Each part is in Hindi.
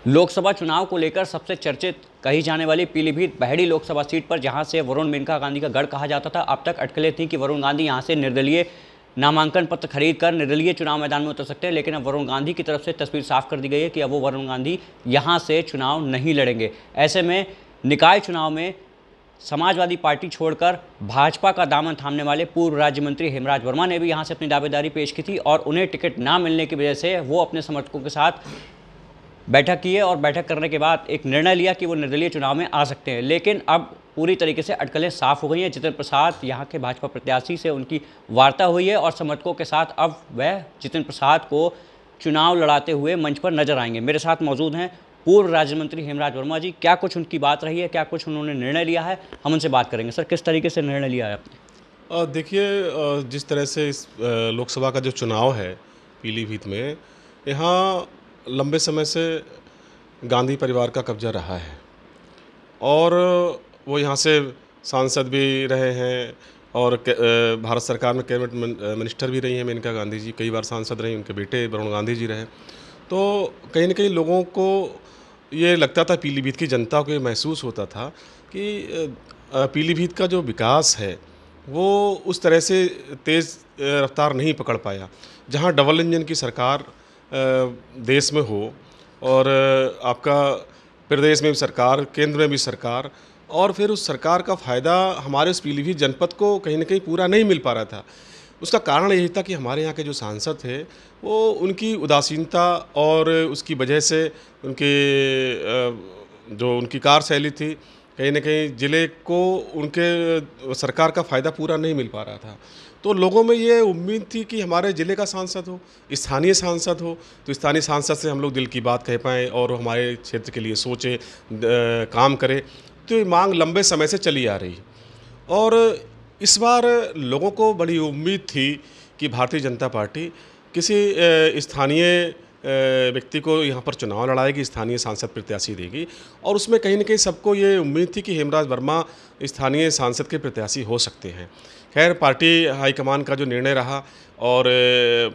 लोकसभा चुनाव को लेकर सबसे चर्चित कही जाने वाली पीलीभीत बहड़ी लोकसभा सीट पर जहां से वरुण मेनका गांधी का गढ़ कहा जाता था, अब तक अटकलें थी कि वरुण गांधी यहां से निर्दलीय नामांकन पत्र खरीद कर निर्दलीय चुनाव मैदान में उतर सकते हैं। लेकिन अब वरुण गांधी की तरफ से तस्वीर साफ कर दी गई है कि अब वो वरुण गांधी यहां से चुनाव नहीं लड़ेंगे। ऐसे में निकाय चुनाव में समाजवादी पार्टी छोड़कर भाजपा का दामन थामने वाले पूर्व राज्य मंत्री हेमराज वर्मा ने भी यहां से अपनी दावेदारी पेश की थी और उन्हें टिकट ना मिलने की वजह से वो अपने समर्थकों के साथ बैठक की है और बैठक करने के बाद एक निर्णय लिया कि वो निर्दलीय चुनाव में आ सकते हैं। लेकिन अब पूरी तरीके से अटकलें साफ हो गई हैं। जितिन प्रसाद यहाँ के भाजपा प्रत्याशी से उनकी वार्ता हुई है और समर्थकों के साथ अब वह जितिन प्रसाद को चुनाव लड़ाते हुए मंच पर नजर आएंगे। मेरे साथ मौजूद हैं पूर्व राज्य मंत्री हेमराज वर्मा जी। क्या कुछ उनकी बात रही है, क्या कुछ उन्होंने निर्णय लिया है, हम उनसे बात करेंगे। सर, किस तरीके से निर्णय लिया है आपने? देखिए, जिस तरह से इस लोकसभा का जो चुनाव है पीलीभीत में, यहाँ लंबे समय से गांधी परिवार का कब्जा रहा है और वो यहाँ से सांसद भी रहे हैं और भारत सरकार में कैबिनेट मिनिस्टर भी रही हैं मेनका गांधी जी, कई बार सांसद रही, उनके बेटे वरुण गांधी जी रहे। तो कहीं न कहीं लोगों को ये लगता था, पीलीभीत की जनता को ये महसूस होता था कि पीलीभीत का जो विकास है वो उस तरह से तेज़ रफ्तार नहीं पकड़ पाया। जहाँ डबल इंजन की सरकार देश में हो और आपका प्रदेश में भी सरकार, केंद्र में भी सरकार, और फिर उस सरकार का फ़ायदा हमारे उस पीलीभीत जनपद को कहीं न कहीं पूरा नहीं मिल पा रहा था। उसका कारण यही था कि हमारे यहाँ के जो सांसद थे वो उनकी उदासीनता और उसकी वजह से जो उनकी कार्यशैली थी, कहीं न कहीं ज़िले को उनके सरकार का फ़ायदा पूरा नहीं मिल पा रहा था। तो लोगों में ये उम्मीद थी कि हमारे ज़िले का सांसद हो, स्थानीय सांसद हो, तो स्थानीय सांसद से हम लोग दिल की बात कह पाएँ और हमारे क्षेत्र के लिए सोचे, काम करे। तो ये मांग लंबे समय से चली आ रही और इस बार लोगों को बड़ी उम्मीद थी कि भारतीय जनता पार्टी किसी स्थानीय व्यक्ति को यहाँ पर चुनाव लड़ाएगी, स्थानीय सांसद प्रत्याशी देगी और उसमें कहीं न कहीं सबको ये उम्मीद थी कि हेमराज वर्मा स्थानीय सांसद के प्रत्याशी हो सकते हैं। खैर, पार्टी हाईकमान का जो निर्णय रहा और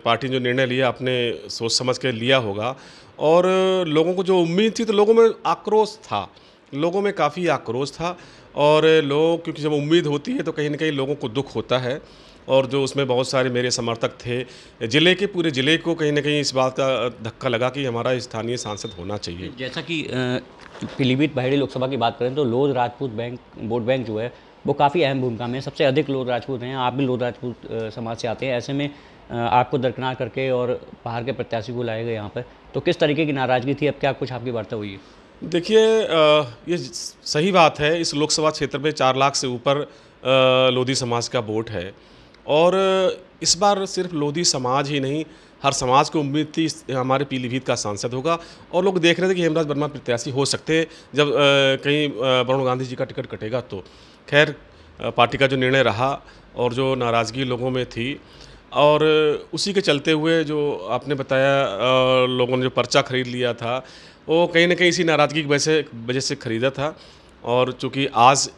पार्टी ने जो निर्णय लिया अपने सोच समझ के लिया होगा और लोगों को जो उम्मीद थी, तो लोगों में आक्रोश था, लोगों में काफ़ी आक्रोश था और लोग, क्योंकि जब उम्मीद होती है तो कहीं न कहीं लोगों को दुख होता है और जो उसमें बहुत सारे मेरे समर्थक थे, पूरे ज़िले को कहीं न कहीं इस बात का धक्का लगा कि हमारा स्थानीय सांसद होना चाहिए। जैसा कि पीलीभीत बहड़ी लोकसभा की बात करें तो लोध राजपूत वोट बैंक जो है वो काफ़ी अहम भूमिका में है। सबसे अधिक लोध राजपूत हैं, आप भी लोध राजपूत समाज से आते हैं। ऐसे में आपको दरकिनार करके और बाहर के प्रत्याशी को लाए गए यहाँ पर, तो किस तरीके की नाराज़गी थी? अब क्या कुछ आपकी वार्ता हुई है? देखिए, ये सही बात है, इस लोकसभा क्षेत्र में 4 लाख से ऊपर लोधी समाज का वोट है और इस बार सिर्फ लोधी समाज ही नहीं, हर समाज को उम्मीद थी हमारे पीलीभीत का सांसद होगा और लोग देख रहे थे कि हेमराज वर्मा प्रत्याशी हो सकते हैं जब कहीं वरुण गांधी जी का टिकट कटेगा तो। खैर, पार्टी का जो निर्णय रहा और जो नाराज़गी लोगों में थी और उसी के चलते हुए जो आपने बताया, लोगों ने जो पर्चा खरीद लिया था वो कहीं न कहीं इसी नाराज़गी की वजह से खरीदा था और चूँकि आज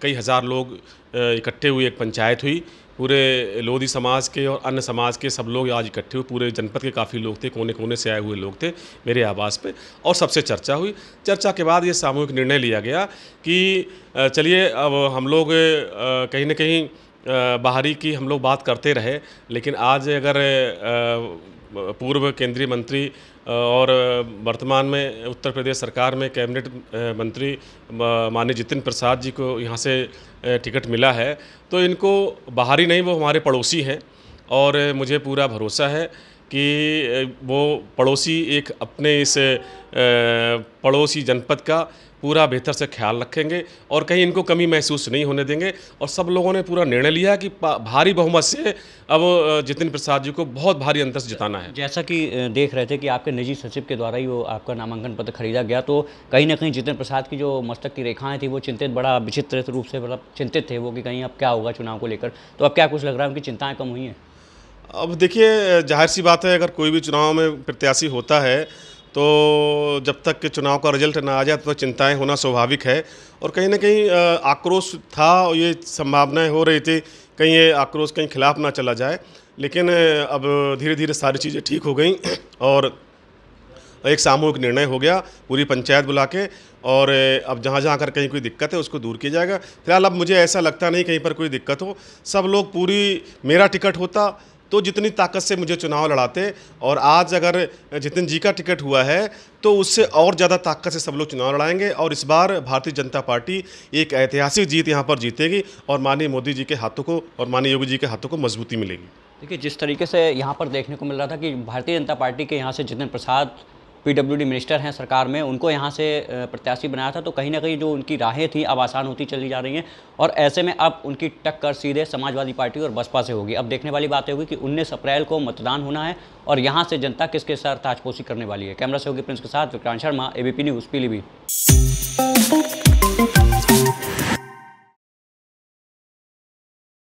कई हज़ार लोग इकट्ठे हुए, एक पंचायत हुई, पूरे लोधी समाज के और अन्य समाज के सब लोग आज इकट्ठे हुए, पूरे जनपद के काफ़ी लोग थे, कोने कोने से आए हुए लोग थे मेरे आवास पे और सबसे चर्चा हुई। चर्चा के बाद ये सामूहिक निर्णय लिया गया कि चलिए अब हम लोग कहीं न कहीं बाहरी की हम लोग बात करते रहे, लेकिन आज अगर पूर्व केंद्रीय मंत्री और वर्तमान में उत्तर प्रदेश सरकार में कैबिनेट मंत्री माननीय जितिन प्रसाद जी को यहाँ से टिकट मिला है, तो इनको बाहरी नहीं, वो हमारे पड़ोसी हैं और मुझे पूरा भरोसा है कि वो पड़ोसी एक अपने इस पड़ोसी जनपद का पूरा बेहतर से ख्याल रखेंगे और कहीं इनको कमी महसूस नहीं होने देंगे और सब लोगों ने पूरा निर्णय लिया कि भारी बहुमत से अब जितिन प्रसाद जी को बहुत भारी अंतर से जिताना है। जैसा कि देख रहे थे कि आपके निजी सचिव के द्वारा ही वो आपका नामांकन पत्र खरीदा गया, तो कहीं ना कहीं जितिन प्रसाद की जो मस्तक की रेखाएं थी वो बड़ा विचित्र रूप से मतलब चिंतित थे वो कि कहीं अब क्या होगा चुनाव को लेकर। तो अब क्या कुछ लग रहा है, उनकी चिंताएँ कम हुई हैं? अब देखिए, जाहिर सी बात है, अगर कोई भी चुनाव में प्रत्याशी होता है तो जब तक कि चुनाव का रिजल्ट ना आ जाए तो चिंताएं होना स्वाभाविक है और कहीं ना कहीं आक्रोश था और ये संभावनाएं हो रही थी कहीं ये आक्रोश कहीं खिलाफ ना चला जाए, लेकिन अब धीरे धीरे सारी चीज़ें ठीक हो गई और एक सामूहिक निर्णय हो गया पूरी पंचायत बुला के, और अब जहाँ जहाँ अगर कहीं कोई दिक्कत है उसको दूर किया जाएगा। फिलहाल अब मुझे ऐसा लगता नहीं कहीं पर कोई दिक्कत हो। सब लोग पूरी, मेरा टिकट होता तो जितनी ताकत से मुझे चुनाव लड़ाते, और आज अगर जितिन जी का टिकट हुआ है तो उससे और ज़्यादा ताकत से सब लोग चुनाव लड़ाएंगे, और इस बार भारतीय जनता पार्टी एक ऐतिहासिक जीत यहाँ पर जीतेगी, और माननीय मोदी जी के हाथों को और माननीय योगी जी के हाथों को मजबूती मिलेगी। देखिए, जिस तरीके से यहाँ पर देखने को मिल रहा था कि भारतीय जनता पार्टी के यहाँ से जितिन प्रसाद पीडब्ल्यूडी मिनिस्टर हैं सरकार में, उनको यहाँ से प्रत्याशी बनाया था, तो कहीं ना कहीं जो उनकी राहें थी अब आसान होती चली जा रही हैं, और ऐसे में अब उनकी टक्कर सीधे समाजवादी पार्टी और बसपा से होगी। अब देखने वाली बात होगी कि 19 अप्रैल को मतदान होना है और यहाँ से जनता किसके सर ताजपोशी करने वाली है। कैमरा से होगी प्रिंस के साथ विक्रांत शर्मा, ABP न्यूज़, पीलीभीत।